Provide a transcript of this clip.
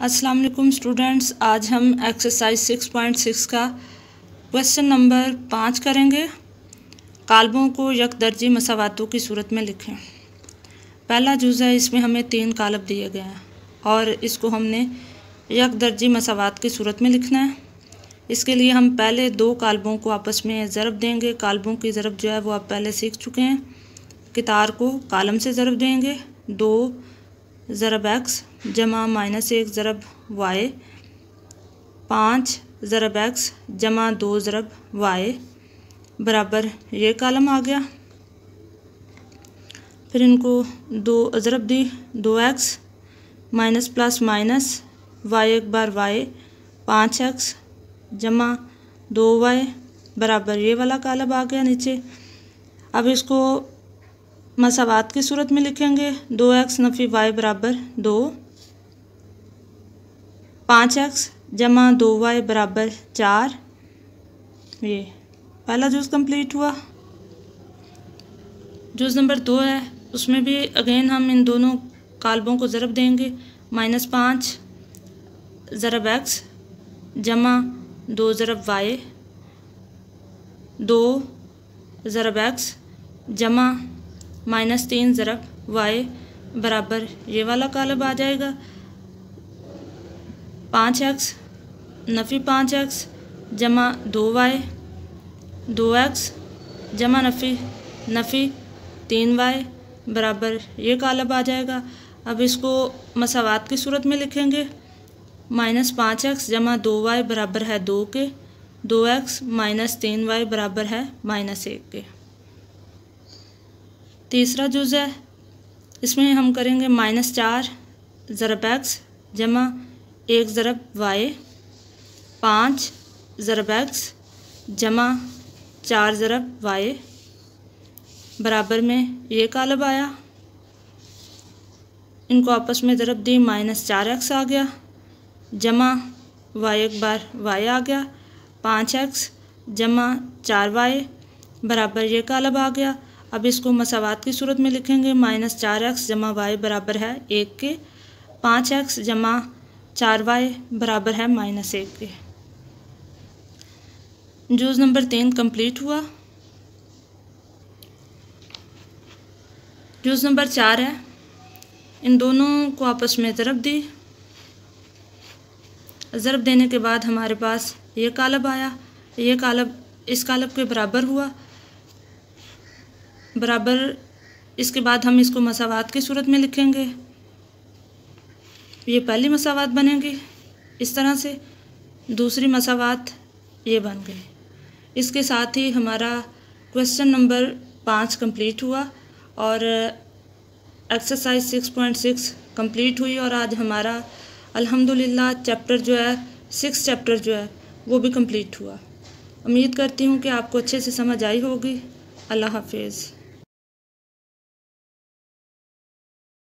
अस्सलाम वालेकुम स्टूडेंट्स, आज हम एक्सरसाइज 6.6 का क्वेश्चन नंबर 5 करेंगे। कालबों को यकदर्जी मसावातों की सूरत में लिखें। पहला जुज़ है, इसमें हमें 3 कालब दिए गए हैं और इसको हमने यकदर्जी मसावात की सूरत में लिखना है। इसके लिए हम पहले 2 कालबों को आपस में ज़रब देंगे। कालबों की ज़रब जो है वो आप पहले सीख चुके हैं। कितार को कालम से ज़रब देंगे। 2 ज़रब x जमा -1 ज़रब y, 5 ज़रब x जमा 2 ज़रब y बराबर ये कालम आ गया। फिर इनको 2 ज़रब दी, 2x minus plus minus y एक बार y, 5x जमा 2y बराबर ये वाला कालम आ गया नीचे। अब इसको मसावात की सूरत में लिखेंगे। 2x नफ़ी y बराबर 2, 5x जमा 2y बराबर 4। ये पहला जुज़ कंप्लीट हुआ। जुज़ नंबर 2 है, उसमें भी अगेन हम इन दोनों कालबों को ज़रब देंगे। -5 ज़रब x जमा 2 ज़रब y, 2 ज़रब x जमा -3 ज़रब y बराबर ये वाला कालब आ जाएगा। 5x नफ़ी 5x जमा 2y, 2x जमा नफ़ी 3y बराबर ये कालब आ जाएगा। अब इसको मसावात की सूरत में लिखेंगे। -5x जमा 2y बराबर है 2 के, 2x माइनस 3y बराबर है -1 के। तीसरा जुज़ है, इसमें हम करेंगे -4 ज़रब x जमा 1 ज़रब y, 5 ज़रब x जमा 4 ज़रब y बराबर में ये कालब आया। इनको आपस में ज़रब दी, -4x आ गया जमा y एक बार y आ गया, 5x जमा 4y बराबर ये कालब आ गया। अब इसको मसावात की सूरत में लिखेंगे। -4x जमा y बराबर है 1 के, 5x जमा 4y बराबर है -1 के। जुज़ नंबर 3 कंप्लीट हुआ। जुज़ नंबर 4 है, इन दोनों को आपस में ज़रब दी। ज़रब देने के बाद हमारे पास ये कालब आया। ये कालब इस कालब के बराबर हुआ। बराबर इसके बाद हम इसको मसावात की सूरत में लिखेंगे। ये पहली मसावात बनेगी इस तरह से, दूसरी मसावात ये बन गई। इसके साथ ही हमारा क्वेश्चन नंबर 5 कंप्लीट हुआ और एक्सरसाइज 6.6 कंप्लीट हुई। और आज हमारा अल्हम्दुलिल्लाह चैप्टर जो है 6 चैप्टर जो है वो भी कंप्लीट हुआ। उम्मीद करती हूँ कि आपको अच्छे से समझ आई होगी। अल्लाह हाफिज़।